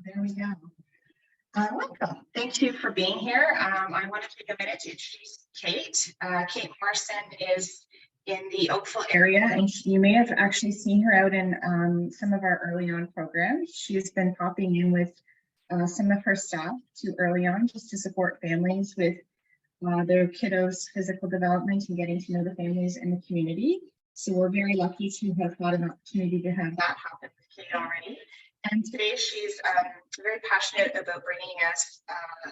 There we go. Welcome. Thank you for being here. I want to take a minute to introduce Kate. Kate Morrison is in the Oakville area, and you may have actually seen her out in some of our early on programs. She's been popping in with some of her staff to early on just to support families with their kiddos' physical development and getting to know the families in the community. So we're very lucky to have had an opportunity to have that happen with Kate already. And today she's very passionate about bringing us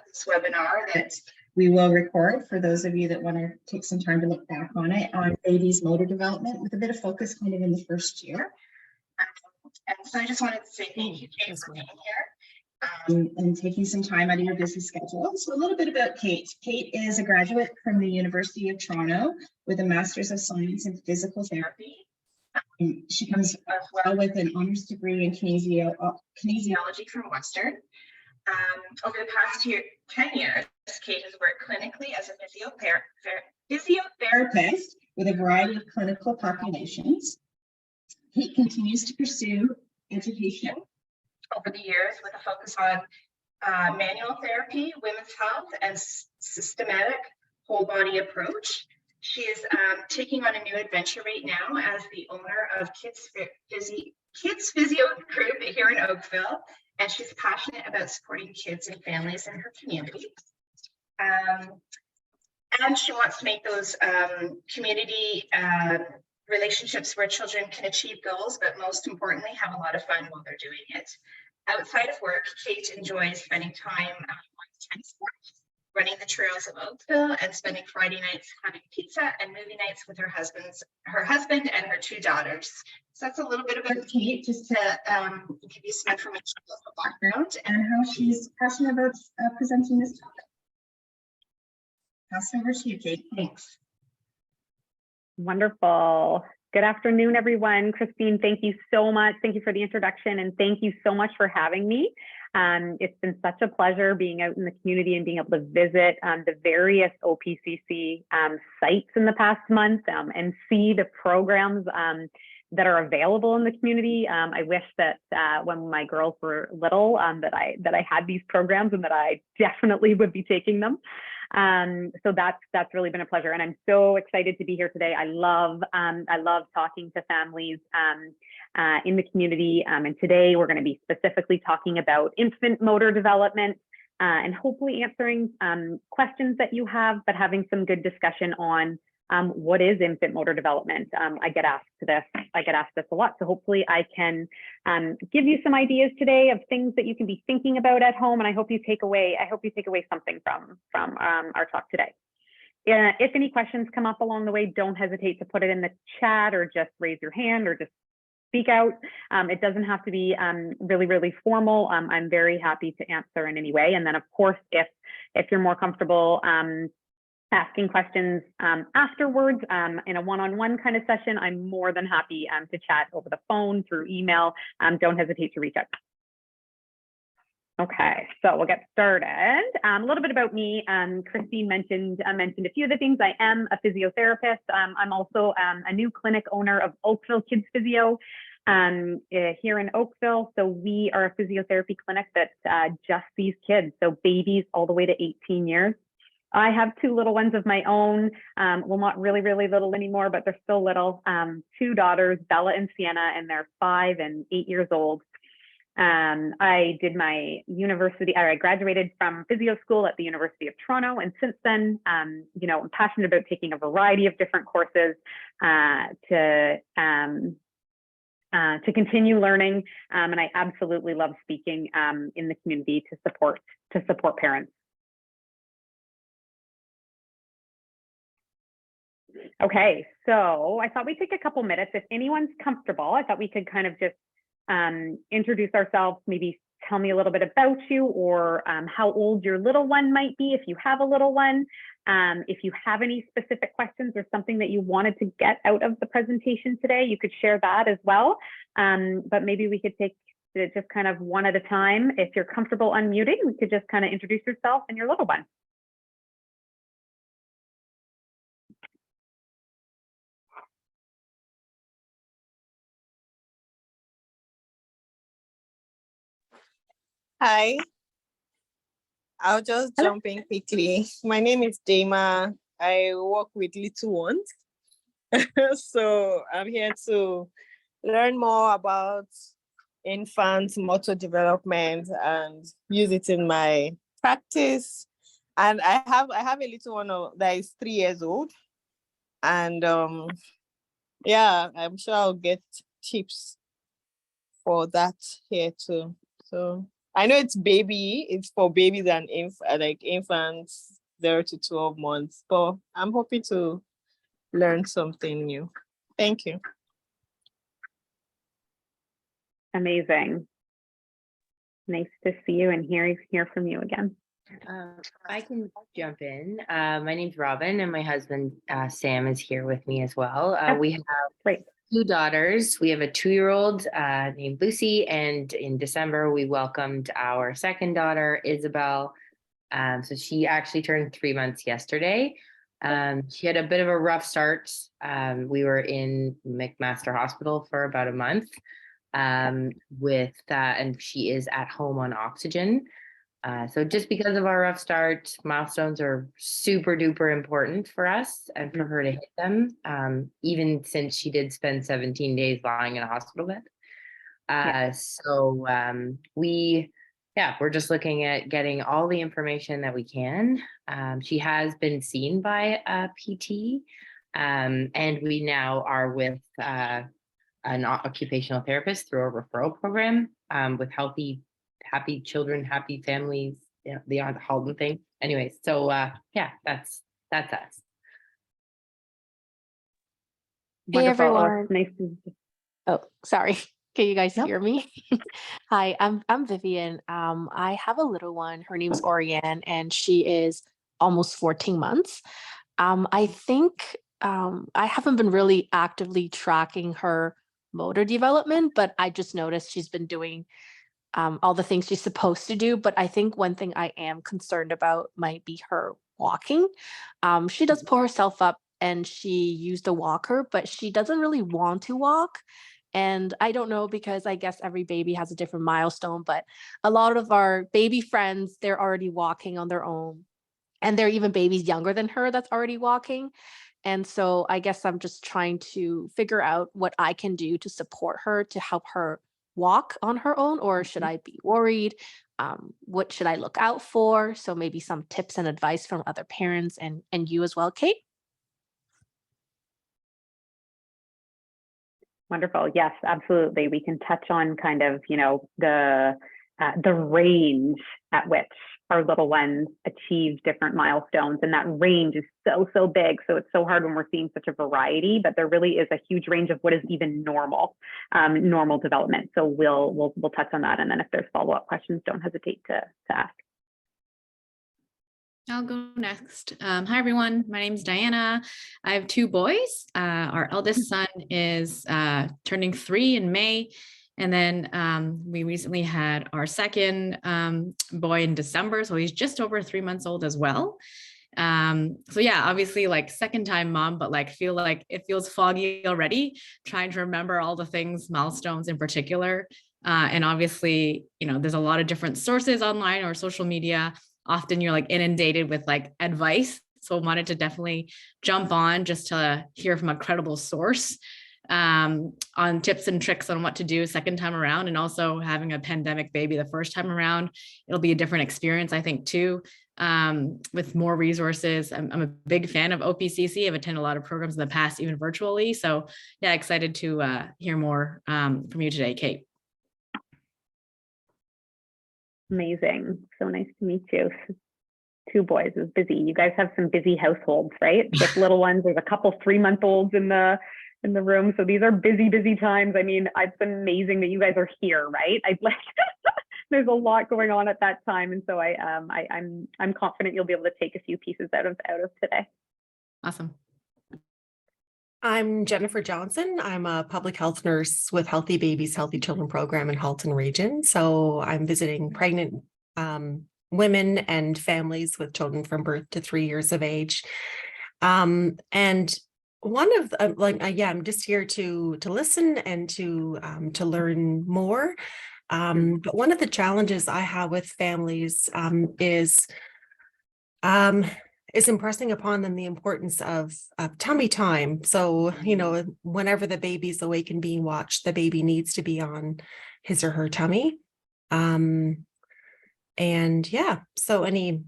this webinar that we will record for those of you that want to take some time to look back on it, on babies' motor development with a bit of focus kind of in the first year. And so I just wanted to say thank you, Kate, for being here and taking some time out of your busy schedule. So a little bit about Kate. Kate is a graduate from the University of Toronto with a Master's of Science in Physical Therapy. She comes as well with an honors degree in kinesiology from Western. Over the past 10 years, Kate has worked clinically as a physiotherapist with a variety of clinical populations. Kate continues to pursue education over the years with a focus on manual therapy, women's health, and systematic whole body approach. She is taking on a new adventure right now as the owner of Kids Physio Group here in Oakville, and she's passionate about supporting kids and families in her community. And she wants to make those community relationships where children can achieve goals, but most importantly, have a lot of fun while they're doing it. Outside of work, Kate enjoys spending time on tennis courts, running the trails of Oakville, and spending Friday nights having pizza and movie nights with her husband and her 2 daughters. So that's a little bit about Kate, just to give you some information about her background and how she's passionate about presenting this topic. Pass it over to you, Kate. Thanks. Wonderful. Good afternoon, everyone. Christine, thank you so much. Thank you for the introduction, and thank you so much for having me. It's been such a pleasure being out in the community and being able to visit the various OPCC sites in the past month and see the programs that are available in the community. I wish that when my girls were little that I had these programs and that I definitely would be taking them. So that's really been a pleasure, and I'm so excited to be here today. I love talking to families in the community, and today we're going to be specifically talking about infant motor development and hopefully answering questions that you have, but having some good discussion on what is infant motor development. I get asked this a lot, so hopefully I can give you some ideas today of things that you can be thinking about at home, and I hope you take away something from our talk today. If any questions come up along the way, don't hesitate to put it in the chat or just raise your hand or just speak out. It doesn't have to be really formal. I'm very happy to answer in any way. And then of course, if you're more comfortable asking questions afterwards in a one-on-one kind of session, I'm more than happy to chat over the phone, through email. Don't hesitate to reach out. Okay, so we'll get started. A little bit about me. Christine mentioned a few of the things. I am a physiotherapist. I'm also a new clinic owner of Oakville Kids Physio here in Oakville. So we are a physiotherapy clinic that just sees kids, so babies all the way to 18 years. I have 2 little ones of my own. Well, not really little anymore, but they're still little. 2 daughters, Bella and Sienna, and they're 5 and 8 years old. I did my I graduated from physio school at the University of Toronto. And since then, I'm passionate about taking a variety of different courses to continue learning. And I absolutely love speaking in the community to support parents. Okay, so I thought we'd take a couple minutes. If anyone's comfortable, I thought we could kind of just introduce ourselves, maybe tell me a little bit about you, or how old your little one might be if you have a little one. If you have any specific questions or something that you wanted to get out of the presentation today, you could share that as well. But maybe we could take it just kind of one at a time. If you're comfortable unmuting, we could just kind of introduce yourself and your little one. Hi, I'll just Hello. jump in quickly. My name is Dama. I work with little ones. So I'm here to learn more about infant motor development and use it in my practice. And I have a little one that is 3 years old. And yeah, I'm sure I'll get tips for that here too. So I know it's for babies and like infants 0 to 12 months, but I'm hoping to learn something new. Thank you. Amazing. Nice to see you and hear from you again. I can jump in. My name's Robin, and my husband Sam is here with me as well. We have Great. 2 daughters. We have a 2-year-old named Lucy, and in December we welcomed our second daughter, Isabel. So she actually turned 3 months yesterday. She had a bit of a rough start. We were in McMaster Hospital for about a month with that, and she is at home on oxygen. So just because of our rough start, milestones are super duper important for us and for her to hit them, even since she did spend 17 days lying in a hospital bed. So we're just looking at getting all the information that we can. She has been seen by a PT, and we now are with an occupational therapist through a referral program with happy children, happy families, the Halton thing. Anyway, so that's us. Wonderful. Hey everyone. Nice to Oh, sorry. Can you guys Nope. hear me? Hi, I'm Vivian. I have a little one. Her name's Oriane, and she is almost 14 months. I think I haven't been really actively tracking her motor development, but I just noticed she's been doing all the things she's supposed to do. But I think one thing I am concerned about might be her walking. She does pull herself up and she used a walker, but she doesn't really want to walk. And I don't know because I guess every baby has a different milestone, but a lot of our baby friends, they're already walking on their own. And there are even babies younger than her that's already walking. And so I guess I'm just trying to figure out what I can do to support her to help her walk on her own, or should I be worried? What should I look out for? So maybe some tips and advice from other parents and you as well, Kate. Wonderful. Yes, absolutely. We can touch on kind of, the range at which our little ones achieve different milestones. And that range is so big. So it's so hard when we're seeing such a variety, but there really is a huge range of what is even normal development. So we'll touch on that. And then if there's follow-up questions, don't hesitate to ask. I'll go next. Hi, everyone. My name is Diana. I have 2 boys. Our eldest son is turning 3 in May. And then we recently had our second boy in December. So he's just over 3 months old as well. So yeah, obviously like second time mom, but feel like it feels foggy already, trying to remember all the things, milestones in particular. And obviously, there's a lot of different sources online or social media. Often you're inundated with advice. So wanted to definitely jump on just to hear from a credible source on tips and tricks on what to do second time around. And also having a pandemic baby the first time around, it'll be a different experience, I think, too, with more resources. I'm a big fan of OPCC. I've attended a lot of programs in the past, even virtually. So yeah, excited to hear more from you today, Kate. Amazing. So nice to meet you. 2 boys is busy. You guys have some busy households, right? With little ones, there's a couple 3-month-olds in the room. So these are busy times. I mean, it's amazing that you guys are here, right? There's a lot going on at that time. And so I'm confident you'll be able to take a few pieces out of today. Awesome. I'm Jennifer Johnson. I'm a public health nurse with Healthy Babies, Healthy Children program in Halton Region. So I'm visiting pregnant women and families with children from birth to 3 years of age. And one of I'm just here to listen and to learn more. But one of the challenges I have with families is impressing upon them the importance of tummy time. So, you know, whenever the baby's awake and being watched, the baby needs to be on his or her tummy. And yeah, so any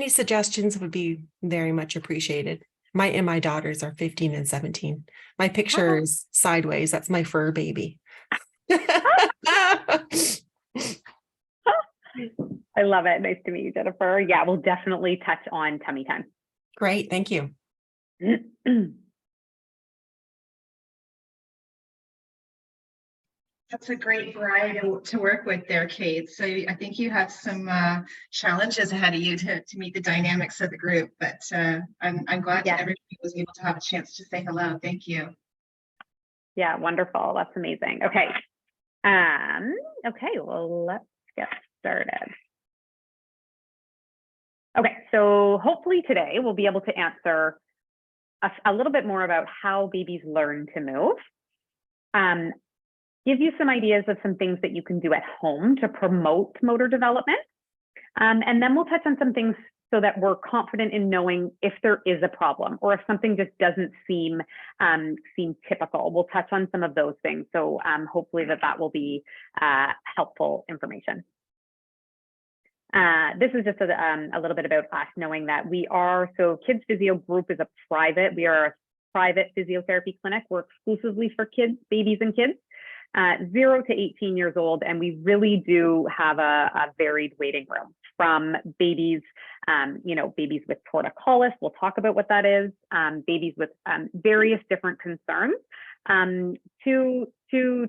suggestions would be very much appreciated. My daughters are 15 and 17. My picture is sideways. That's my fur baby. I love it. Nice to meet you, Jennifer. Yeah, we'll definitely touch on tummy time. Great, thank you. That's a great variety to work with there, Kate. So I think you have some challenges ahead of you to meet the dynamics of the group, but I'm glad that everybody was able to have a chance to say hello. Thank you. Yeah, wonderful. That's amazing. Okay. Okay, well, let's get started. Okay, so hopefully today we'll be able to answer a little bit more about how babies learn to move. Give you some ideas of some things that you can do at home to promote motor development. And then we'll touch on some things so that we're confident in knowing if there is a problem or if something just doesn't seem typical. We'll touch on some of those things. So hopefully that will be helpful information. This is just a little bit about us knowing that so Kids Physio Group is we are a private physiotherapy clinic. We're exclusively for kids, babies and kids. 0 to 18 years old, and we really do have a varied waiting room from babies, babies with torticollis. We'll talk about what that is. Babies with various different concerns, to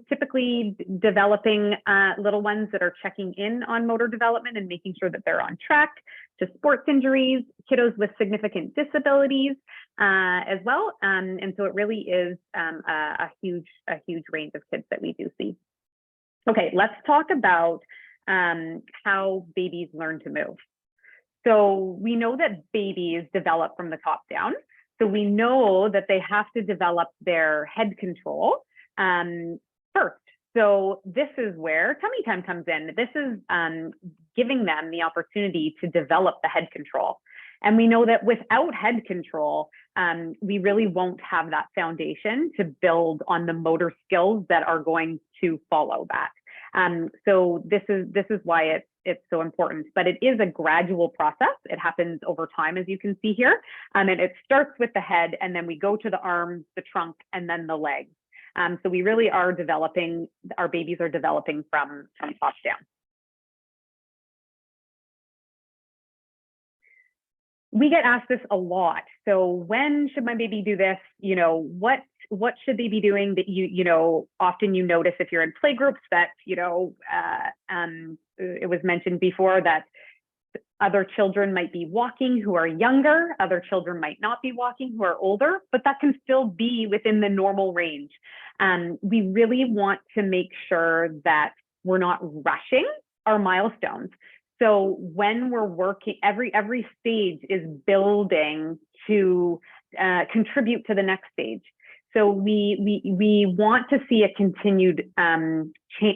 typically developing little ones that are checking in on motor development and making sure that they're on track, to sports injuries, kiddos with significant disabilities as well. And so it really is a huge range of kids that we do see. Okay, let's talk about how babies learn to move. So we know that babies develop from the top down. So we know that they have to develop their head control first. So this is where tummy time comes in. This is giving them the opportunity to develop the head control. And we know that without head control, we really won't have that foundation to build on the motor skills that are going to follow that. So this is why it's so important, but it is a gradual process. It happens over time, as you can see here. And it starts with the head, and then we go to the arms, the trunk, and then the legs. So we really are our babies are developing from top down. We get asked this a lot. So when should my baby do this? What should they be doing that often you notice if you're in playgroups that, it was mentioned before that other children might be walking who are younger, other children might not be walking who are older, but that can still be within the normal range. We really want to make sure that we're not rushing our milestones. So when we're working, every stage is building to contribute to the next stage. So we want to see a continued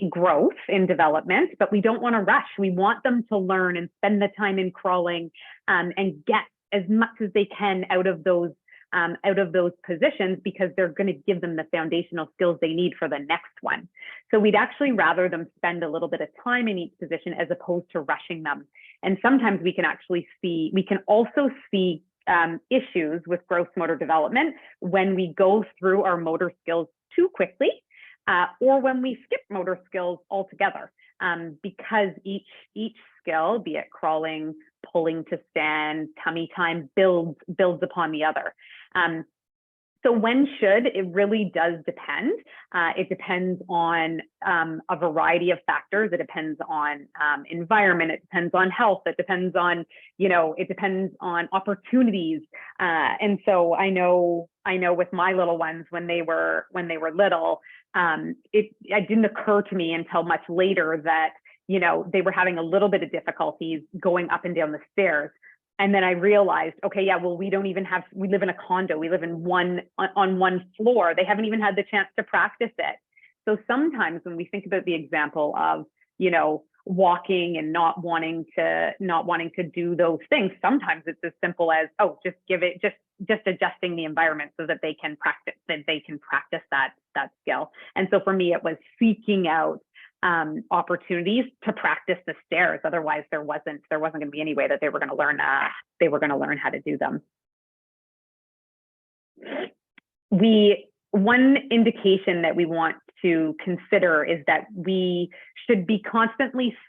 growth in development, but we don't want to rush. We want them to learn and spend the time in crawling and get as much as they can out of those positions, because they're going to give them the foundational skills they need for the next one. So we'd actually rather them spend a little bit of time in each position as opposed to rushing them. And sometimes we can also see issues with gross motor development when we go through our motor skills too quickly, or when we skip motor skills altogether, because each skill, be it crawling, pulling to stand, tummy time, builds upon the other. So when should, it really does depend. It depends on a variety of factors. It depends on environment. It depends on health. It depends on, it depends on opportunities. And so I know with my little ones, when they were little, it didn't occur to me until much later that, they were having a little bit of difficulties going up and down the stairs. And then I realized, okay, yeah, well, we live in a condo. We live on one floor. They haven't even had the chance to practice it. So sometimes when we think about the example of, you know, walking and not wanting to do those things, sometimes it's as simple as, oh, just adjusting the environment so that they can practice that skill. And so for me, it was seeking out opportunities to practice the stairs. Otherwise, there wasn't going to be any way that they were going to learn how to do them. One indication that we want to consider is that we should be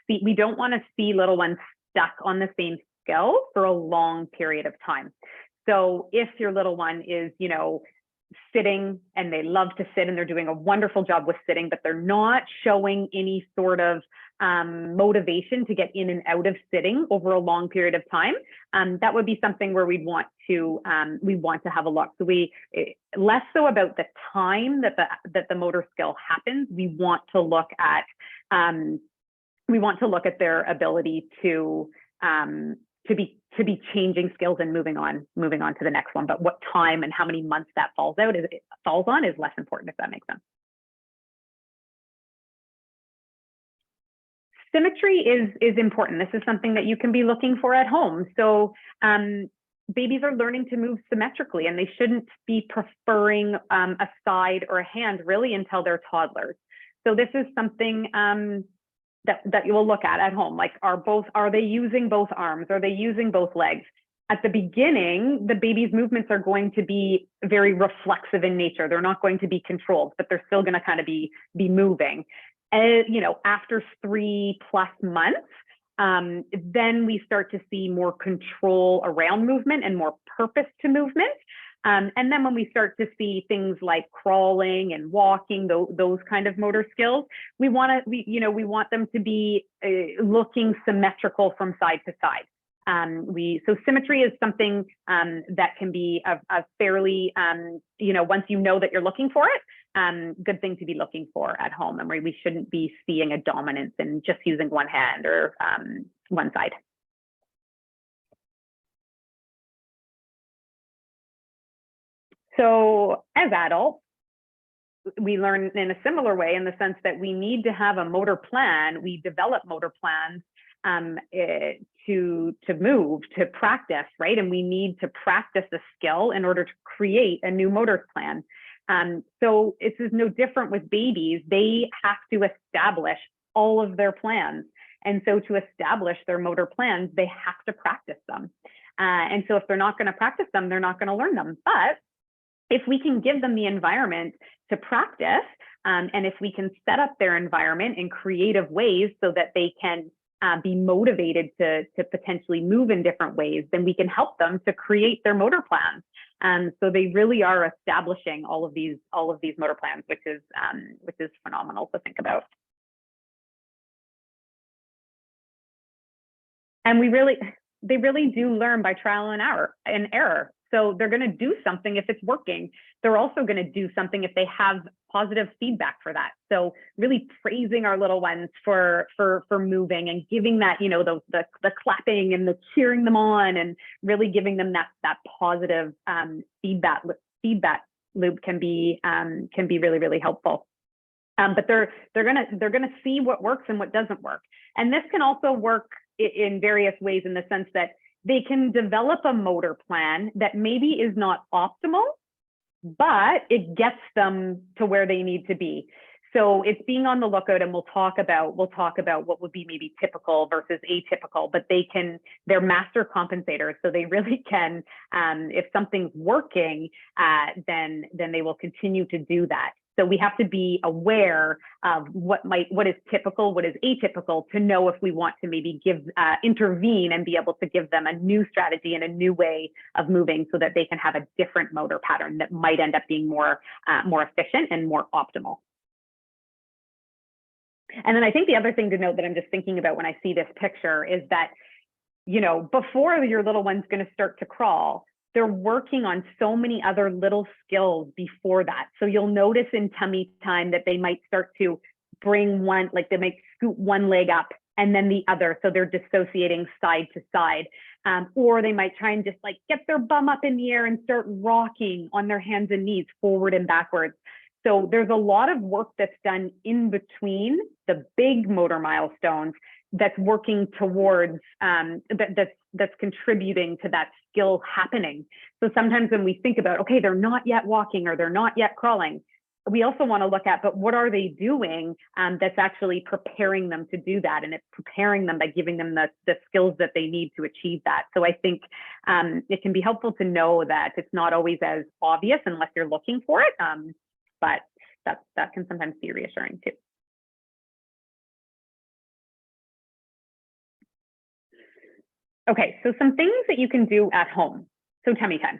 we don't want to see little ones stuck on the same skill for a long period of time. So if your little one is, you know, sitting and they love to sit and they're doing a wonderful job with sitting, but they're not showing any sort of motivation to get in and out of sitting over a long period of time, that would be something where we want to have a look. So less so about the time that the motor skill happens. We want to look at their ability to be changing skills and moving on to the next one. But what time and how many months that falls on is less important, if that makes sense. Symmetry is important. This is something that you can be looking for at home. So babies are learning to move symmetrically, and they shouldn't be preferring a side or a hand really until they're toddlers. So this is something that you will look at home. Like, are they using both arms? Are they using both legs? At the beginning, the baby's movements are going to be very reflexive in nature. They're not going to be controlled, but they're still going to kind of be moving. You know, after 3+ months, then we start to see more control around movement and more purpose to movement. And then when we start to see things like crawling and walking, those kind of motor skills, we want them to be looking symmetrical from side to side. So symmetry is something that can be a fairly, once you know that you're looking for it, good thing to be looking for at home, and where we shouldn't be seeing a dominance in just using one hand or one side. So as adults, we learn in a similar way, in the sense that we need to have a motor plan. We develop motor plans to move, to practice, right? And we need to practice a skill in order to create a new motor plan. So this is no different with babies. They have to establish all of their plans. And so to establish their motor plans, they have to practice them. And so if they're not going to practice them, they're not going to learn them. But if we can give them the environment to practice, and if we can set up their environment in creative ways so that they can be motivated to potentially move in different ways, then we can help them to create their motor plans. So they really are establishing all of these motor plans, which is phenomenal to think about. And they really do learn by trial and error. So they're going to do something if it's working. They're also going to do something if they have positive feedback for that. So really praising our little ones for moving, and giving that, the clapping and the cheering them on, and really giving them that positive feedback loop can be really, really helpful. But they're gonna see what works and what doesn't work. And this can also work in various ways, in the sense that they can develop a motor plan that maybe is not optimal, but it gets them to where they need to be. So it's being on the lookout, and we'll talk about what would be maybe typical versus atypical, but they're master compensators. So they really can, if something's working, then they will continue to do that. So we have to be aware of what is typical, what is atypical, to know if we want to maybe intervene and be able to give them a new strategy and a new way of moving, so that they can have a different motor pattern that might end up being more efficient and more optimal. And then I think the other thing to note that I'm just thinking about when I see this picture is that, before your little one's going to start to crawl, they're working on so many other little skills before that. So you'll notice in tummy time that they might start to bring one, like they might scoot one leg up and then the other. So they're dissociating side to side. Or they might try and just like get their bum up in the air and start rocking on their hands and knees forward and backwards. So there's a lot of work that's done in between the big motor milestones that's working towards that's contributing to that skill happening. So sometimes when we think about, okay, they're not yet walking or they're not yet crawling, we also want to look at, but what are they doing that's actually preparing them to do that? And it's preparing them by giving them the skills that they need to achieve that. So I think it can be helpful to know that it's not always as obvious unless you're looking for it, but that can sometimes be reassuring too. Okay, so some things that you can do at home. So tummy time.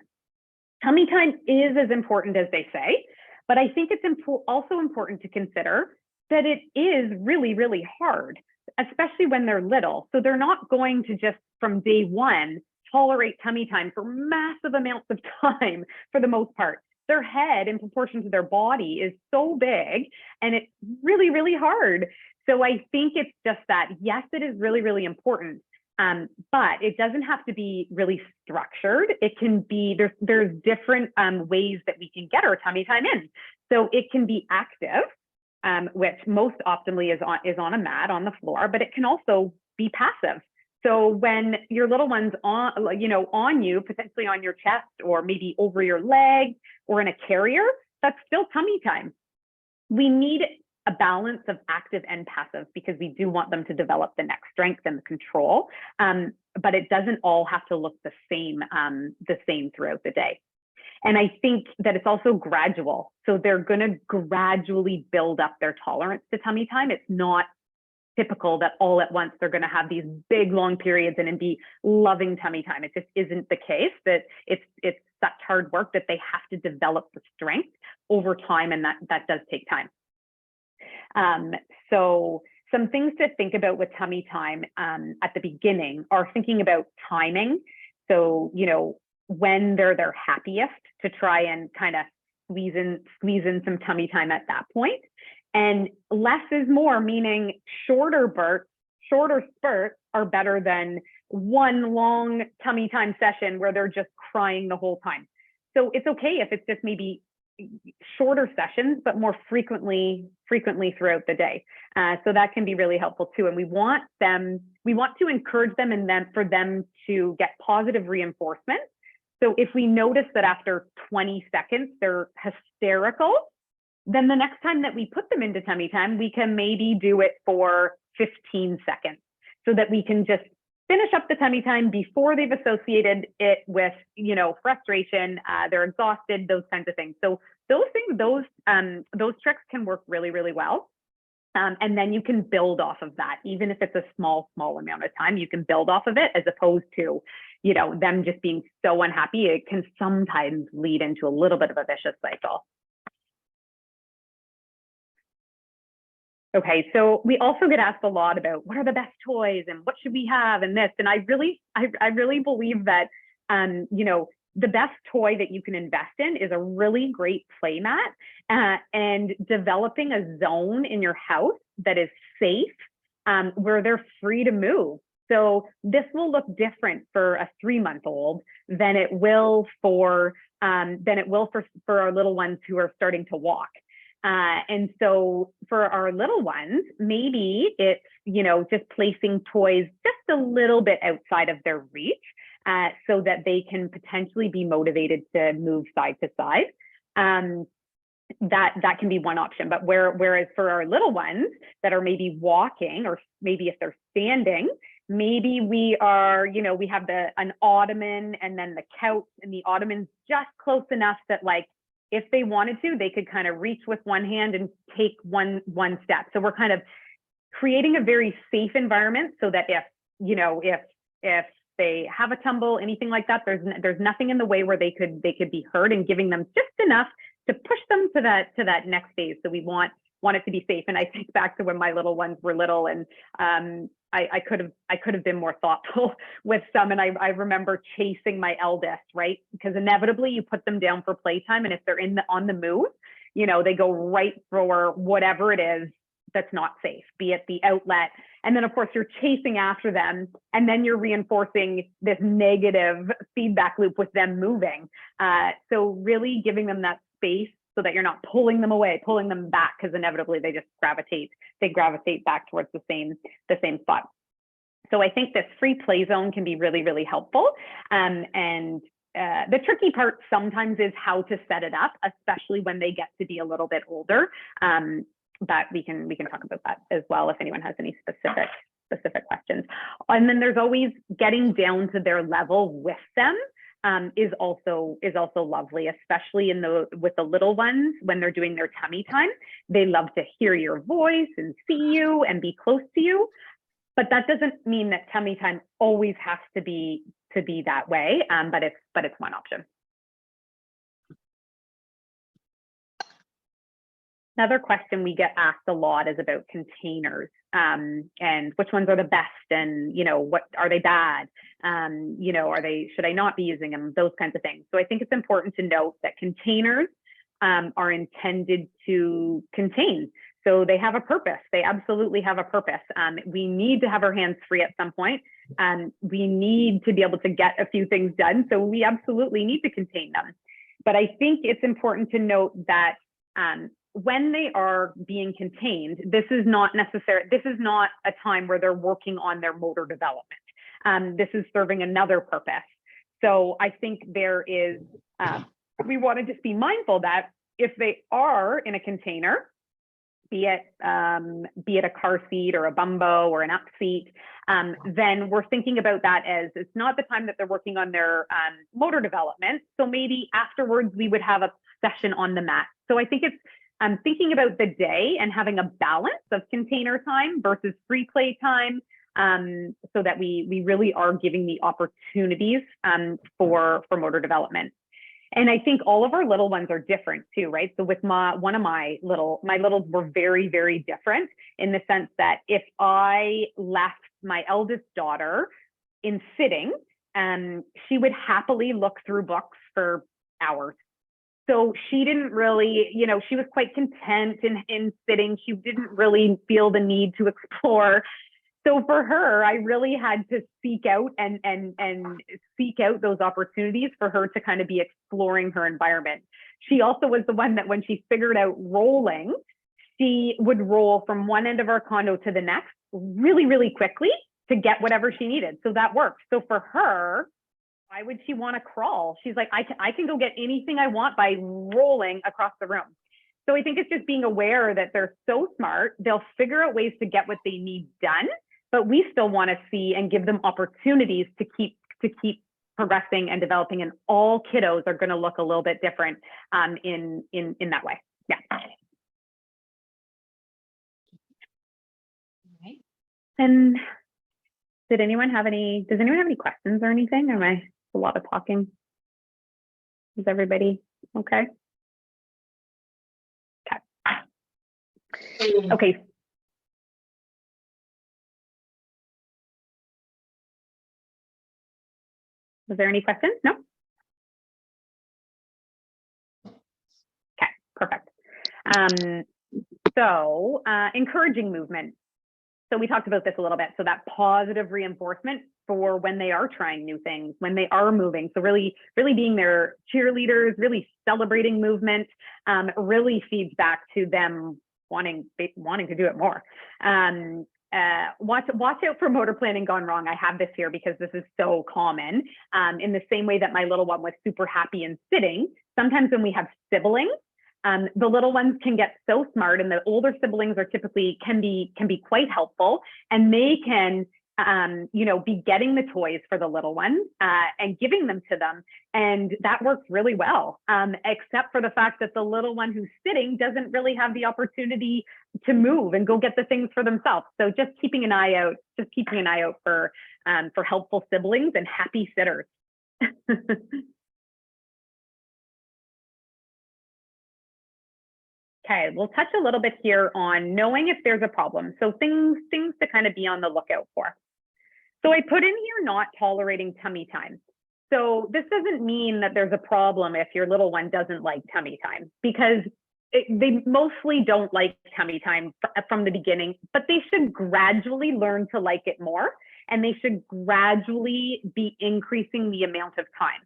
Tummy time is as important as they say, but I think it's also important to consider that it is really, really hard, especially when they're little. So they're not going to just from day one tolerate tummy time for massive amounts of time for the most part. Their head in proportion to their body is so big and it's really, really hard. So I think it's just that, yes, it is really, really important. But it doesn't have to be really structured. It can be, there's different ways that we can get our tummy time in. So it can be active, which most optimally is on a mat on the floor, but it can also be passive. So when your little one's on you, potentially on your chest or maybe over your leg or in a carrier, that's still tummy time. We need a balance of active and passive because we do want them to develop the neck strength and the control, but it doesn't all have to look the same throughout the day. And I think that it's also gradual. So they're going to gradually build up their tolerance to tummy time. It's not typical that all at once they're going to have these big long periods and be loving tummy time. It just isn't the case. That it's such hard work that they have to develop the strength over time, and that does take time. So some things to think about with tummy time at the beginning are thinking about timing. So, when they're their happiest, to try and kind of squeeze in some tummy time at that point. And less is more, meaning shorter spurts are better than one long tummy time session where they're just crying the whole time. So it's okay if it's just maybe shorter sessions, but more frequently throughout the day. So that can be really helpful too. And we want to encourage them and then for them to get positive reinforcement. So if we notice that after 20 seconds, they're hysterical, then the next time that we put them into tummy time, we can maybe do it for 15 seconds so that we can just finish up the tummy time before they've associated it with, frustration, they're exhausted, those kinds of things. So those things, those tricks can work really, really well. And then you can build off of that, even if it's a small amount of time, you can build off of it as opposed to, them just being so unhappy. It can sometimes lead into a little bit of a vicious cycle. Okay, so we also get asked a lot about what are the best toys and what should we have and this. And I really believe that, the best toy that you can invest in is a really great play mat and developing a zone in your house that is safe, where they're free to move. So this will look different for a 3-month-old than it will for our little ones who are starting to walk. And so for our little ones, maybe it's, just placing toys just a little bit outside of their reach so that they can potentially be motivated to move side to side. That can be one option. But whereas for our little ones that are maybe walking, or maybe if they're standing, maybe we are, we have an ottoman and then the couch, and the ottoman's just close enough that if they wanted to, they could kind of reach with one hand and take one step. So we're kind of creating a very safe environment so that if they have a tumble, anything like that, there's nothing in the way where they could be hurt, and giving them just enough to push them to that next phase. So we want it to be safe. And I think back to when my little ones were little, and I could have been more thoughtful with some. And I remember chasing my eldest, right? Because inevitably you put them down for playtime, and if they're on the move, they go right for whatever it is that's not safe, be it the outlet. And then of course you're chasing after them, and then you're reinforcing this negative feedback loop with them moving. So really giving them that space so that you're not pulling them away, pulling them back, because inevitably they just gravitate back towards the same spot. So I think this free play zone can be really, really helpful. The tricky part sometimes is how to set it up, especially when they get to be a little bit older. But we can talk about that as well if anyone has any specific questions. And then there's always getting down to their level with them is also lovely, especially with the little ones when they're doing their tummy time. They love to hear your voice and see you and be close to you. But that doesn't mean that tummy time always has to be that way, but it's one option. Another question we get asked a lot is about containers, and which ones are the best, and what are they bad? Should I not be using them? Those kinds of things. So I think it's important to note that containers are intended to contain. So they have a purpose. They absolutely have a purpose. We need to have our hands free at some point. We need to be able to get a few things done. So we absolutely need to contain them. But I think it's important to note that when they are being contained, this is not a time where they're working on their motor development. This is serving another purpose. So I think we want to just be mindful that if they are in a container, be it a car seat or a bumbo or an up seat, then we're thinking about that as it's not the time that they're working on their motor development. So maybe afterwards we would have a session on the mat. So I think it's thinking about the day and having a balance of container time versus free play time, so that we really are giving the opportunities for motor development. And I think all of our little ones are different too, right? So with one of my littles were very, very different in the sense that if I left my eldest daughter in sitting, she would happily look through books for hours. So she didn't really, she was quite content in sitting. She didn't really feel the need to explore. So for her, I really had to seek out and seek out those opportunities for her to kind of be exploring her environment. She also was the one that when she figured out rolling, she would roll from one end of our condo to the next really, really quickly to get whatever she needed. So that worked. So for her, why would she want to crawl? She's like, I can go get anything I want by rolling across the room. So I think it's just being aware that they're so smart. They'll figure out ways to get what they need done, but we still want to see and give them opportunities to keep progressing and developing. And all kiddos are going to look a little bit different in that way. Yeah. Right. And does anyone have any questions or anything? Am I a lot of talking? Is everybody okay? Okay. Was there any questions? No? Okay, perfect. So encouraging movement. So we talked about this a little bit. So that positive reinforcement for when they are trying new things, when they are moving. So really being their cheerleaders, really celebrating movement, really feeds back to them wanting to do it more. Watch out for motor planning gone wrong. I have this here because this is so common. In the same way that my little one was super happy in sitting, sometimes when we have siblings, the little ones can get so smart, and the older siblings are typically can be quite helpful, and they can be getting the toys for the little ones and giving them to them, and that works really well. Except for the fact that the little one who's sitting doesn't really have the opportunity to move and go get the things for themselves. So just keeping an eye out for helpful siblings and happy sitters. Okay, we'll touch a little bit here on knowing if there's a problem. So things to kind of be on the lookout for. So I put in here not tolerating tummy time. So this doesn't mean that there's a problem if your little one doesn't like tummy time, because they mostly don't like tummy time from the beginning, but they should gradually learn to like it more, and they should gradually be increasing the amount of time.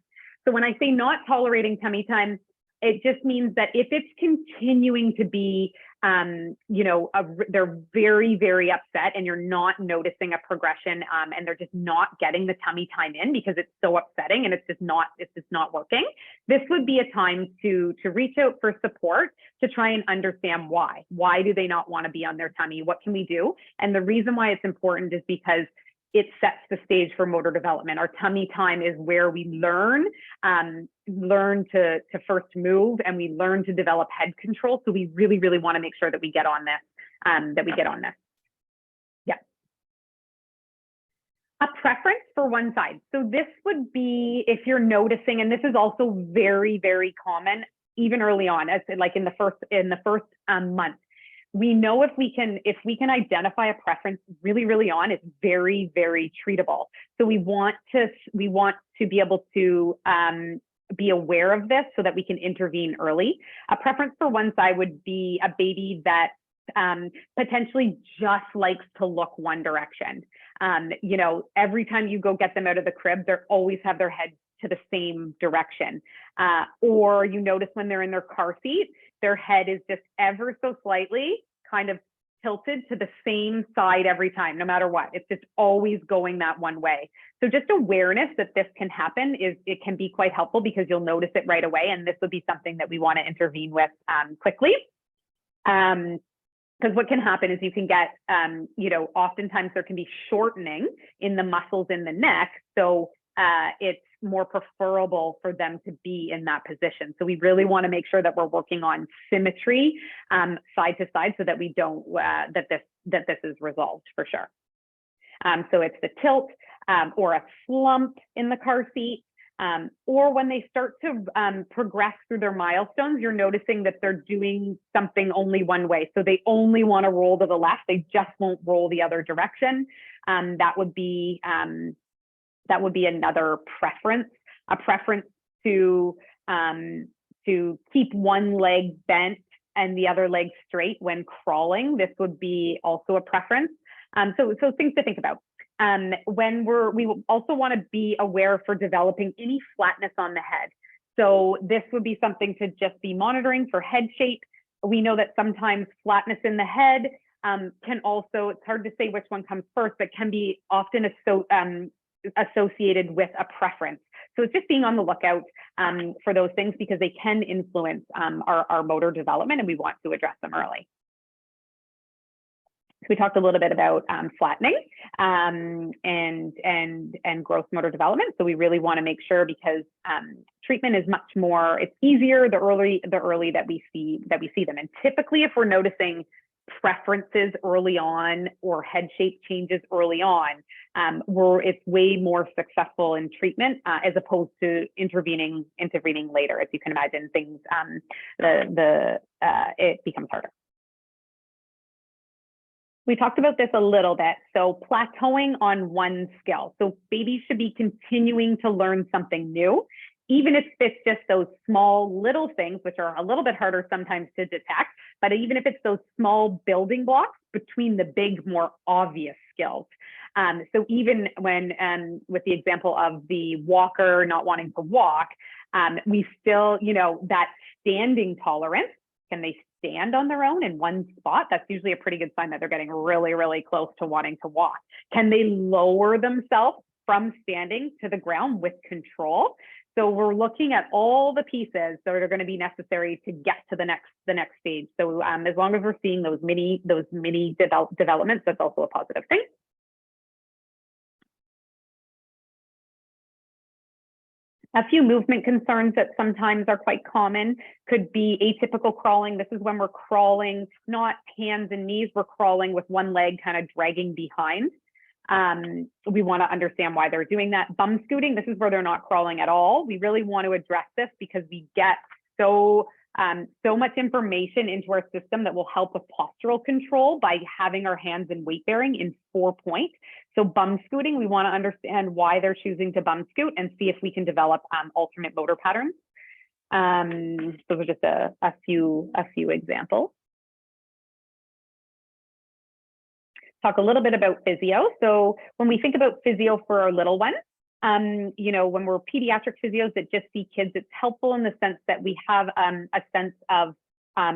So when I say not tolerating tummy time, It just means that if it's continuing to be, they're very, very upset and you're not noticing a progression, and they're just not getting the tummy time in because it's so upsetting and it's just not working. This would be a time to reach out for support to try and understand why. Why do they not want to be on their tummy? What can we do? And the reason why it's important is because it sets the stage for motor development. Our tummy time is where we learn to first move, and we learn to develop head control. So we really, really want to make sure that we get on this, Yeah. A preference for one side. So this would be if you're noticing, and this is also very, very common, even early on, as like in the first month. We know if we can identify a preference really early on, it's very, very treatable. So we want to be able to be aware of this so that we can intervene early. A preference for one side would be a baby that potentially just likes to look one direction. Every time you go get them out of the crib, they always have their head to the same direction. Or you notice when they're in their car seat, their head is just ever so slightly kind of tilted to the same side every time, no matter what. It's just always going that one way. So just awareness that this can happen it can be quite helpful because you'll notice it right away. And this would be something that we want to intervene with quickly. Because what can happen is you can get, oftentimes there can be shortening in the muscles in the neck. So it's more preferable for them to be in that position. So we really want to make sure that we're working on symmetry side to side so that we don't, that this is resolved for sure. So it's the tilt or a slump in the car seat, or when they start to progress through their milestones, you're noticing that they're doing something only one way. So they only want to roll to the left. They just won't roll the other direction. That would be another preference. A preference to keep one leg bent and the other leg straight when crawling. This would be also a preference. So things to think about. We also want to be aware for developing any flatness on the head. So this would be something to just be monitoring for head shape. We know that sometimes flatness in the head can also, it's hard to say which one comes first, but can be often associated with a preference. So it's just being on the lookout for those things because they can influence our motor development, and we want to address them early. So we talked a little bit about flattening and gross motor development. So we really want to make sure because treatment is much more, it's easier the early that we see them. And typically if we're noticing preferences early on or head shape changes early on, it's way more successful in treatment as opposed to intervening later. As you can imagine, things it becomes harder. We talked about this a little bit. So plateauing on one skill. So babies should be continuing to learn something new, even if it's just those small little things, which are a little bit harder sometimes to detect, but even if it's those small building blocks between the big, more obvious skills. So even when, with the example of the walker not wanting to walk, we still, that standing tolerance, can they stand on their own in one spot? That's usually a pretty good sign that they're getting really, really close to wanting to walk. Can they lower themselves from standing to the ground with control? So we're looking at all the pieces that are going to be necessary to get to the next stage. So as long as we're seeing those mini developments, that's also a positive thing. A few movement concerns that sometimes are quite common could be atypical crawling. This is when we're crawling, not hands and knees, we're crawling with one leg kind of dragging behind. We want to understand why they're doing that. Bum scooting, this is where they're not crawling at all. We really want to address this because we get so much information into our system that will help with postural control by having our hands and weight bearing in 4 points. So bum scooting, we want to understand why they're choosing to bum scoot and see if we can develop alternate motor patterns. Those are just a few examples. Talk a little bit about physio. So when we think about physio for our little ones, You know, when we're pediatric physios that just see kids, it's helpful in the sense that we have a sense of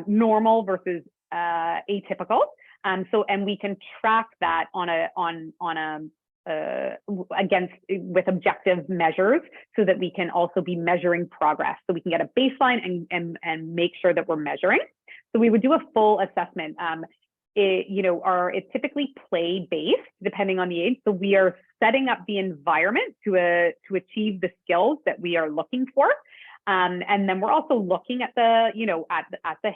normal versus atypical. And we can track that with objective measures, so that we can also be measuring progress. So we can get a baseline and make sure that we're measuring. So we would do a full assessment. It's typically play-based depending on the age. So we are setting up the environment to achieve the skills that we are looking for. And then we're also looking at the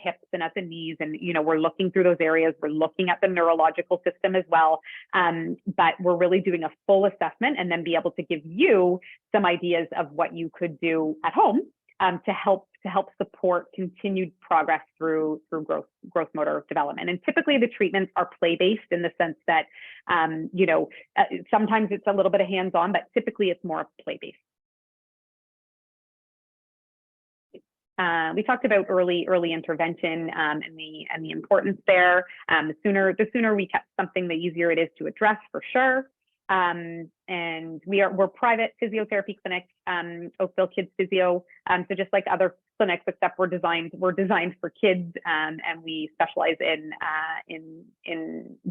hips and at the knees, and, we're looking through those areas. We're looking at the neurological system as well. But we're really doing a full assessment and then be able to give you some ideas of what you could do at home to help support continued progress through growth motor development. And typically the treatments are play-based in the sense that, sometimes it's a little bit of hands-on, but typically it's more play-based. We talked about early intervention and the importance there. The sooner we catch something, the easier it is to address, for sure. And we're private physiotherapy clinics, Oakville Kids Physio. So just like other clinics, except we're designed for kids, and we specialize in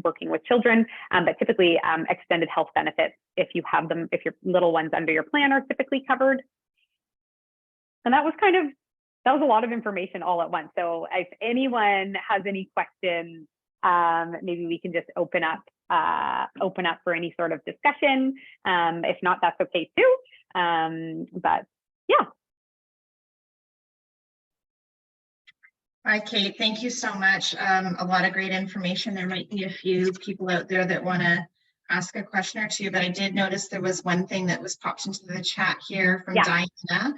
working with children. But typically extended health benefits, if you have them, if your little ones under your plan, are typically covered. And that was a lot of information all at once. So if anyone has any questions, maybe we can just open up for any sort of discussion. If not, that's okay too. But yeah. Hi, Kate. Thank you so much. A lot of great information. There might be a few people out there that want to ask a question or two, but I did notice there was one thing that was popped into the chat here from Diana,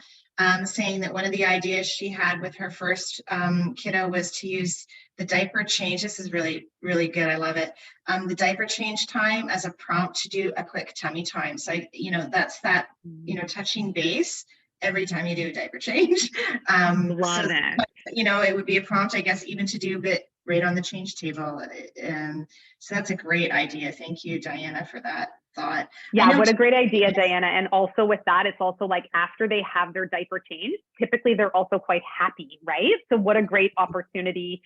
saying that one of the ideas she had with her first kiddo was to use the diaper change. This is really, really good. I love it. The diaper change time as a prompt to do a quick tummy time. So, that's that, touching base every time you do a diaper change. Love it. It would be a prompt, I guess, even to do a bit right on the change table. So that's a great idea. Thank you, Diana, for that thought. Yeah, what a great idea, Diana. And also with that, it's also like after they have their diaper changed, typically they're also quite happy, right? So what a great opportunity,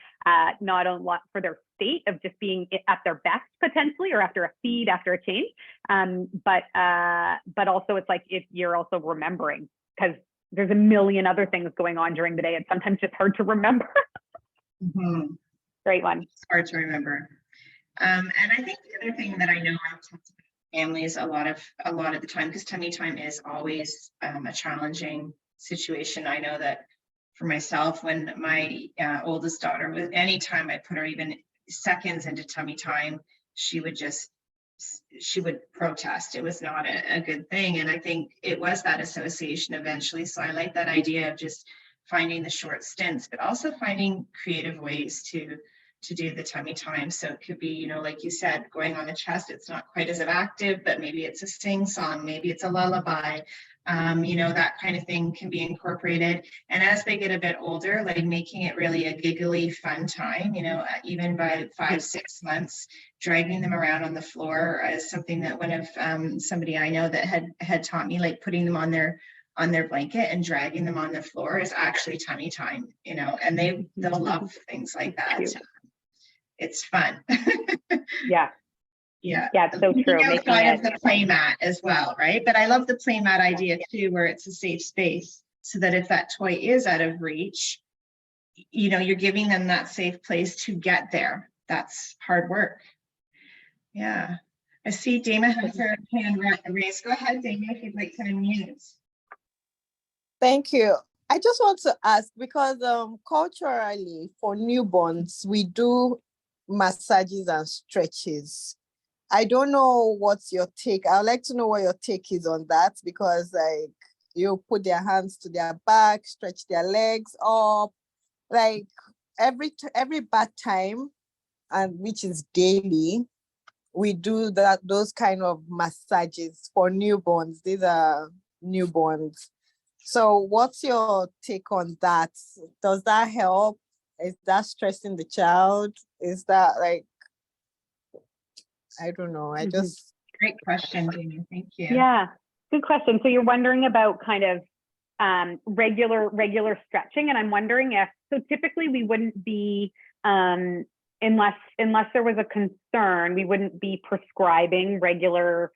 not only for their state of just being at their best potentially, or after a feed, after a change, but also it's like if you're also remembering, because there's a million other things going on during the day. It's sometimes just hard to remember. Mm-hmm. Great one. It's hard to remember. And I think the other thing that I know I've talked about families a lot of the time, because tummy time is always a challenging situation. I know that for myself, when my oldest daughter was, anytime I put her even seconds into tummy time, she would protest. It was not a good thing. And I think it was that association eventually. So I like that idea of just finding the short stints, but also finding creative ways to do the tummy time. So it could be, like you said, going on the chest. It's not quite as active, but maybe it's a sing song, maybe it's a lullaby. That kind of thing can be incorporated. And as they get a bit older, like making it really a giggly, fun time, even by 5-6 months, dragging them around on the floor is something that one of somebody I know that had taught me, like putting them on their blanket and dragging them on the floor is actually tummy time, and they'll love things like that. It's fun. Yeah. Yeah, it's so true. Outside of the play mat as well, right? But I love the play mat idea too, where it's a safe space, so that if that toy is out of reach, you're giving them that safe place to get there. That's hard work. Yeah. I see Dama has her hand raised. Go ahead, Dama, if you'd like to unmute. Thank you. I just want to ask, because culturally for newborns, we do massages and stretches. I don't know what's your take. I'd like to know what your take is on that, because like you put their hands to their back, stretch their legs up, like every bath time, and which is daily, we do those kind of massages for newborns. These are newborns. So what's your take on that? Does that help? Is that stressing the child? Is that like, I don't know. I just. Great question, Dana. Thank you. Yeah. Good question. So you're wondering about kind of regular stretching, and I'm wondering if, so typically we wouldn't be, unless there was a concern, we wouldn't be prescribing regular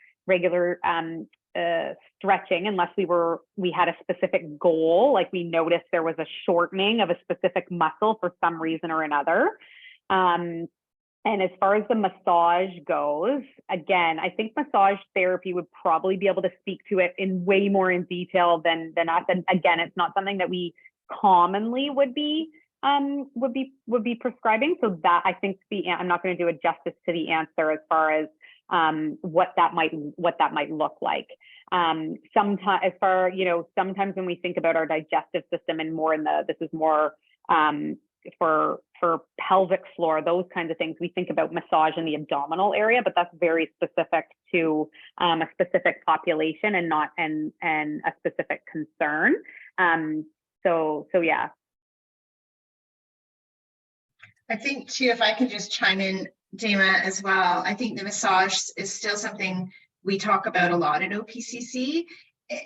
stretching unless we had a specific goal, like we noticed there was a shortening of a specific muscle for some reason or another. And as far as the massage goes, again, I think massage therapy would probably be able to speak to it in way more in detail than us. And again, it's not something that we commonly would be prescribing. So that, I think, I'm not going to do a justice to the answer as far as what that might look like. Sometimes, as far, sometimes when we think about our digestive system and more this is more for pelvic floor, those kinds of things, we think about massage in the abdominal area, but that's very specific to a specific population and not and a specific concern. So yeah. I think too, if I could just chime in, Dama, as well, I think the massage is still something we talk about a lot at OPCC,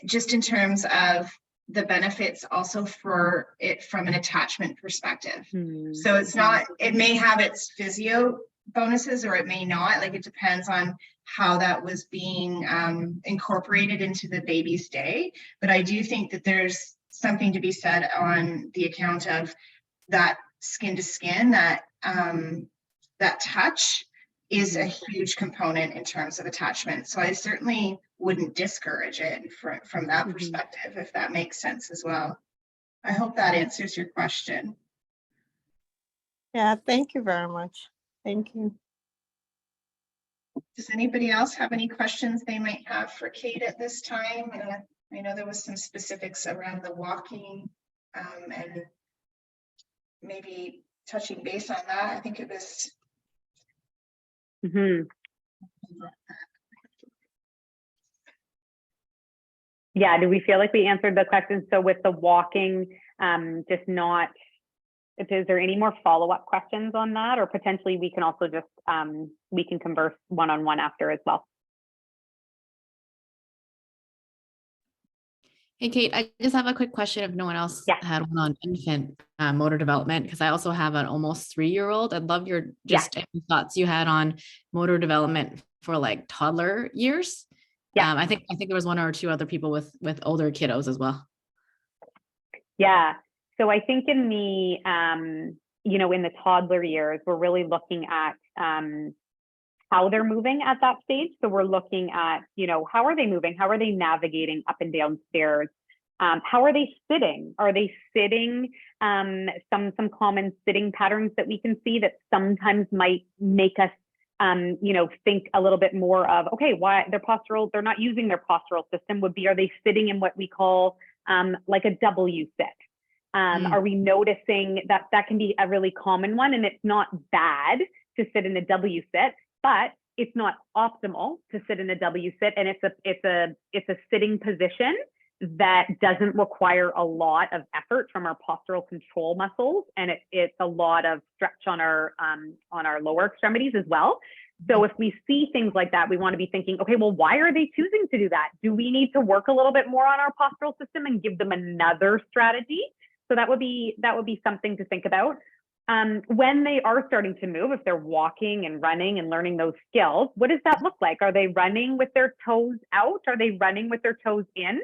just in terms of the benefits also for it from an attachment perspective. So it's not, it may have its physio bonuses or it may not, like it depends on how that was being incorporated into the baby's day. But I do think that there's something to be said on the account of that skin to skin, that that touch is a huge component in terms of attachment. So I certainly wouldn't discourage it from that perspective, if that makes sense as well. I hope that answers your question. Yeah, thank you very much. Thank you. Does anybody else have any questions they might have for Kate at this time? I know there was some specifics around the walking and maybe touching base on that. I think it was. Yeah, do we feel like we answered the question? So with the walking, just not, is there any more follow-up questions on that? Or potentially we can also just, we can converse one-on-one after as well. Hey, Kate, I just have a quick question if no one else had one on infant motor development, because I also have an almost 3-year-old. I'd love your any thoughts you had on motor development for like toddler years. I think there was one or two other people with older kiddos as well. Yeah. So I think in the, in the toddler years, we're really looking at how they're moving at that stage. So we're looking at, how are they moving? How are they navigating up and down stairs? How are they sitting? Are they sitting? Some common sitting patterns that we can see that sometimes might make us, think a little bit more of, okay, why their postural, they're not using their postural system would be, are they sitting in what we call like a W sit? Are we noticing that that can be a really common one, and it's not bad to sit in a W sit, but it's not optimal to sit in a W sit, and it's a sitting position that doesn't require a lot of effort from our postural control muscles, and it's a lot of stretch on our lower extremities as well. So if we see things like that, we want to be thinking, okay, well, why are they choosing to do that? Do we need to work a little bit more on our postural system and give them another strategy? So that would be something to think about. When they are starting to move, if they're walking and running and learning those skills, what does that look like? Are they running with their toes out? Are they running with their toes in?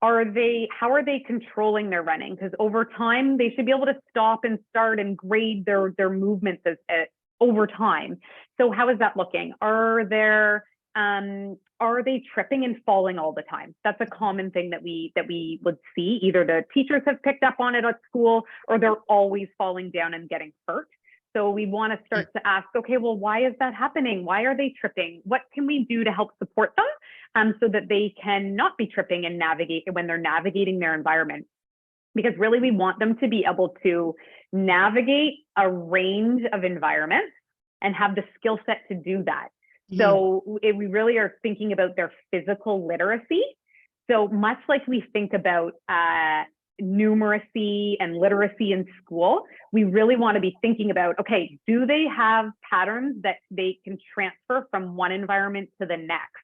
How are they controlling their running? Because over time, they should be able to stop and start and grade their movements over time. So how is that looking? Are they tripping and falling all the time? That's a common thing that we would see. Either the teachers have picked up on it at school, or they're always falling down and getting hurt. So we want to start to ask, okay, well, why is that happening? Why are they tripping? What can we do to help support them so that they can not be tripping and navigate when they're navigating their environment? Because really we want them to be able to navigate a range of environments and have the skill set to do that. So we really are thinking about their physical literacy. So much like we think about numeracy and literacy in school, we really want to be thinking about, okay, do they have patterns that they can transfer from one environment to the next?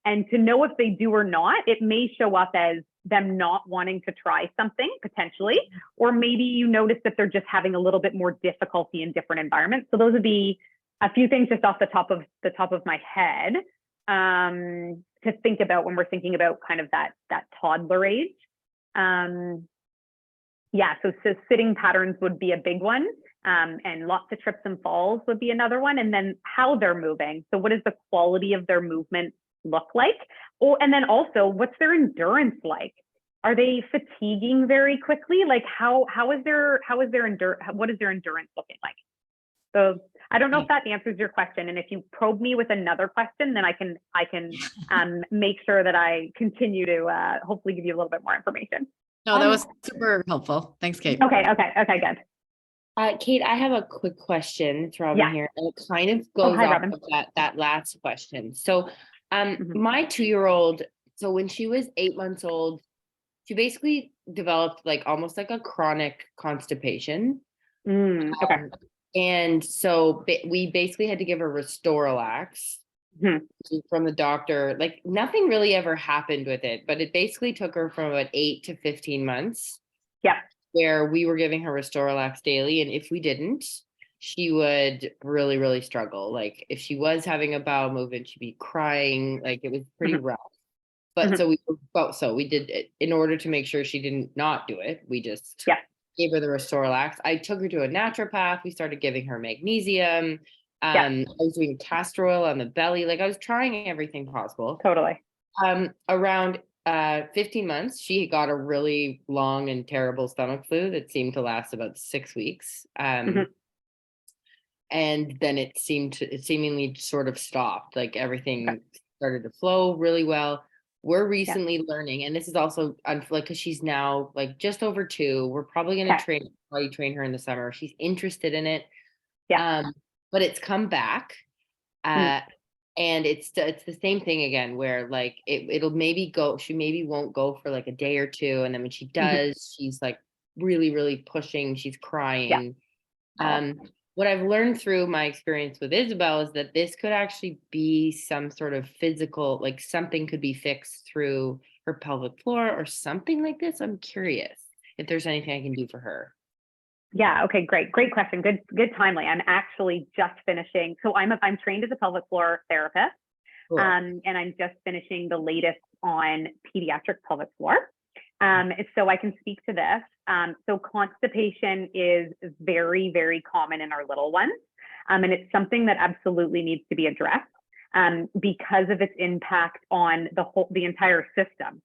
And to know if they do or not, it may show up as them not wanting to try something potentially, or maybe you notice that they're just having a little bit more difficulty in different environments. So those would be a few things just off the top of my head to think about when we're thinking about kind of that toddler age. Yeah, so sitting patterns would be a big one. And lots of trips and falls would be another one. And then how they're moving. So what is the quality of their movement look like? Oh, and then also what's their endurance like? Are they fatiguing very quickly? Like what is their endurance looking like? So I don't know if that answers your question. And if you probe me with another question, then I can make sure that I continue to hopefully give you a little bit more information. No, that was super helpful. Thanks, Kate. Okay, good. Kate, I have a quick question. It's Robin here, and it kind of goes hi, off Robin. of that last question. So, Mhm. my 2-year-old, so when she was 8 months old, she basically developed like almost like a chronic constipation. Okay. And so we basically had to give her Restoralax Mhm. from the doctor. Like nothing really ever happened with it, but it basically took her from about 8 to 15 months. Yeah. Where we were giving her Restoralax daily. And if we didn't, she would really, really struggle. Like if she was having a bowel movement, she'd be crying. Like it was pretty rough. But so we did it in order to make sure she didn't not do it. We just gave her the Restoralax. I took her to a naturopath. We started giving her magnesium. I was doing castor oil on the belly. Like I was trying everything possible. Totally. Around 15 months, she got a really long and terrible stomach flu that seemed to last about 6 weeks. And then it seemingly sort of stopped. Like everything started to flow really well. We're recently learning, and this is also like because she's now like just over 2. We're probably going to train her in the summer. She's interested in it. But it's come back. And it's the same thing again, where like it'll maybe go, she maybe won't go for like a day or two. And then when she does, she's like really, really pushing, she's crying. What I've learned through my experience with Isabel is that this could actually be some sort of physical, like something could be fixed through her pelvic floor or something like this. I'm curious if there's anything I can do for her. Yeah. Okay. Great question. Good timely. I'm actually just finishing. So I'm trained as a pelvic floor therapist, and I'm just finishing the latest on pediatric pelvic floor. So I can speak to this. So constipation is very, very common in our little ones, and it's something that absolutely needs to be addressed because of its impact on the entire system.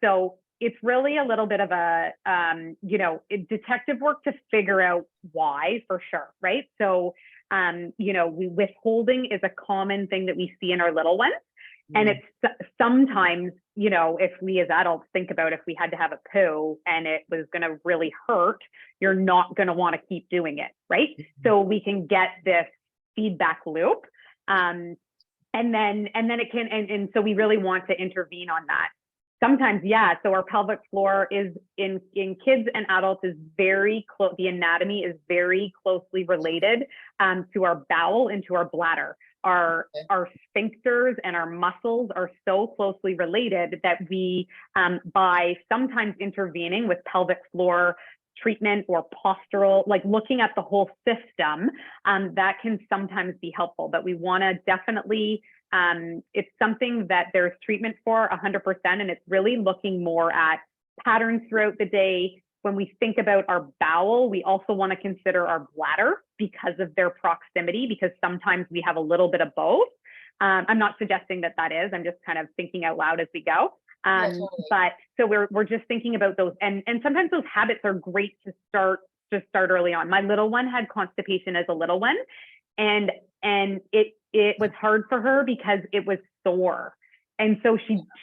So it's really a little bit of a, detective work to figure out why, for sure, right? So, withholding is a common thing that we see in our little ones. And it's sometimes, if we as adults think about if we had to have a poo and it was going to really hurt, you're not going to want to keep doing it, right? So we can get this feedback loop. And then it can, and so we really want to intervene on that. Sometimes, so our pelvic floor is in kids and adults is very close. The anatomy is very closely related to our bowel and to our bladder. Our sphincters and our muscles are so closely related that we, by sometimes intervening with pelvic floor treatment or postural, like looking at the whole system, that can sometimes be helpful. But we want to definitely, it's something that there's treatment for 100%. And it's really looking more at patterns throughout the day. When we think about our bowel, we also want to consider our bladder because of their proximity, because sometimes we have a little bit of both. I'm not suggesting that is, I'm just kind of thinking out loud as we go. But so we're just thinking about those, and sometimes those habits are great to start early on. My little one had constipation as a little one, and it was hard for her because it was sore. And so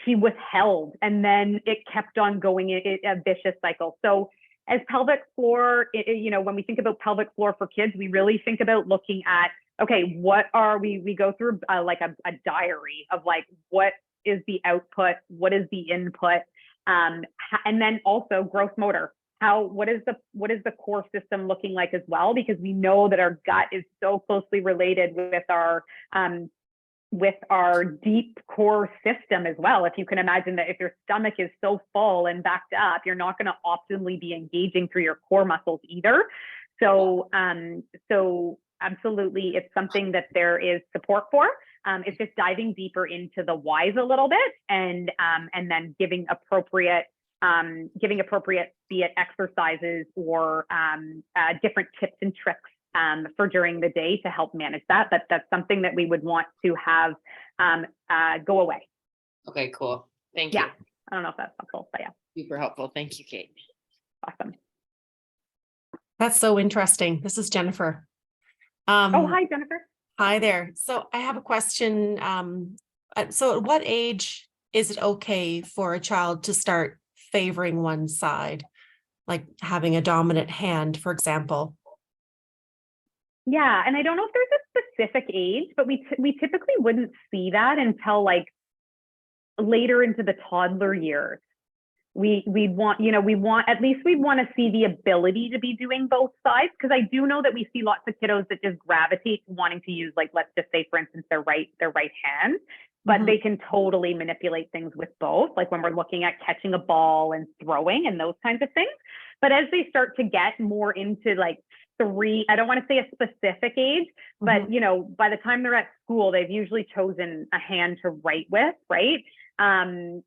she withheld, and then it kept on going in a vicious cycle. So as pelvic floor, when we think about pelvic floor for kids, we really think about looking at, okay, what are we go through like a diary of like, what is the output? What is the input? And then also gross motor. What is the core system looking like as well? Because we know that our gut is so closely related with our with our deep core system as well. If you can imagine that if your stomach is so full and backed up, you're not going to optimally be engaging through your core muscles either. So, so absolutely, it's something that there is support for. It's just diving deeper into the whys a little bit, and then giving appropriate, be it exercises or different tips and tricks for during the day to help manage that. That's something that we would want to have go away. Okay, cool. Thank Yeah. you. I don't know if that's helpful, but yeah. Super helpful. Thank you, Kate. Awesome. That's so interesting. This is Jennifer. Oh, hi, Jennifer. Hi there. So I have a question. So at what age is it okay for a child to start favoring one side, like having a dominant hand, for example? Yeah, and I don't know if there's a specific age, but we typically wouldn't see that until like later into the toddler years. We want at least we want to see the ability to be doing both sides, because I do know that we see lots of kiddos that just gravitate to wanting to use, like, let's just say, for instance, their right hand, but they can totally manipulate things with both, like when we're looking at catching a ball and throwing and those kinds of things. But as they start to get more into like 3, I don't want to say a specific age, but by the time they're at school, they've usually chosen a hand to write with, right?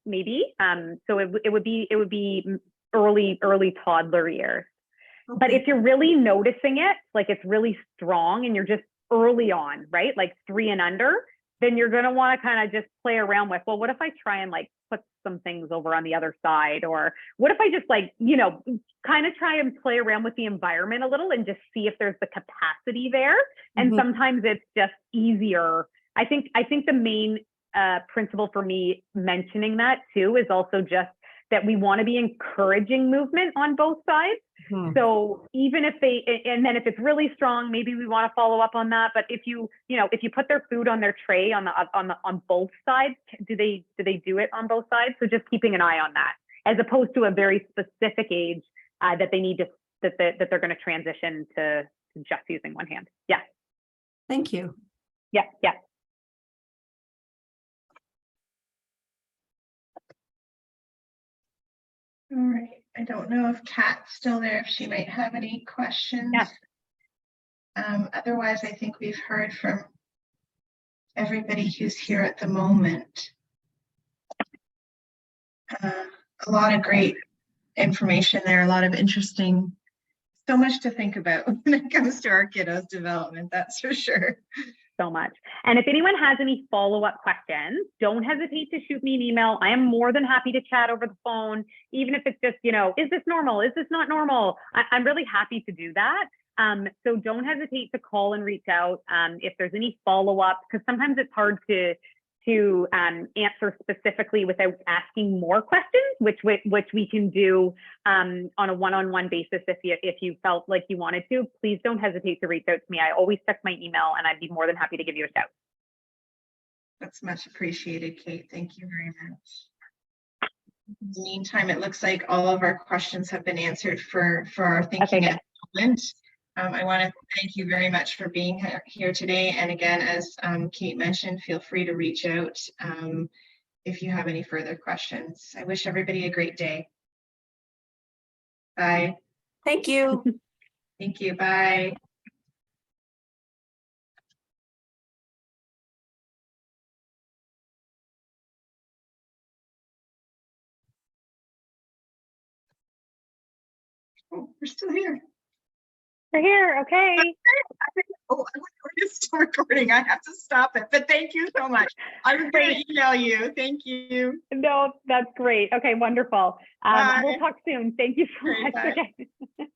Maybe. So it would be early toddler years. Okay. But if you're really noticing it, like it's really strong and you're just early on, right? Like 3 and under, then you're going to want to kind of just play around with, well, what if I try and like put some things over on the other side? Or what if I just like, kind of try and play around with the environment a little and just see if there's the capacity there. And sometimes it's just easier. I think the main principle for me mentioning that too is also just that we want to be encouraging movement on both sides. So even if and then if it's really strong, maybe we want to follow up on that. But if you put their food on their tray on both sides, do they do it on both sides? So just keeping an eye on that, as opposed to a very specific age that they need to that they're going to transition to just using one hand. Yeah. Thank you. Yeah. Yeah. All right. I don't know if Kat's still there, if she might have any questions. Yeah. Otherwise, I think we've heard from everybody who's here at the moment. A lot of great information there, a lot of interesting, so much to think about when it comes to our kiddos' development, that's for sure. So much. And if anyone has any follow-up questions, don't hesitate to shoot me an email. I am more than happy to chat over the phone, even if it's just, is this normal? Is this not normal? I'm really happy to do that. So don't hesitate to call and reach out if there's any follow-up, because sometimes it's hard to answer specifically without asking more questions, which we can do on a one-on-one basis. If you felt like you wanted to, please don't hesitate to reach out to me. I always check my email, and I'd be more than happy to give you a shout. That's much appreciated, Kate. Thank you very much. In the meantime, it looks like all of our questions have been answered for our thinking at the moment. I want to thank you very much for being here today. And again, as Kate mentioned, feel free to reach out if you have any further questions. I wish everybody a great day. Bye. Thank you. Thank you. Bye. Oh, we're still here. We're here, okay. Oh, we're still recording. I have to stop it, but thank you so much. I was going to email you. Thank you. No, that's great. Okay, wonderful. We'll talk soon. Thank you so much. Bye. Okay.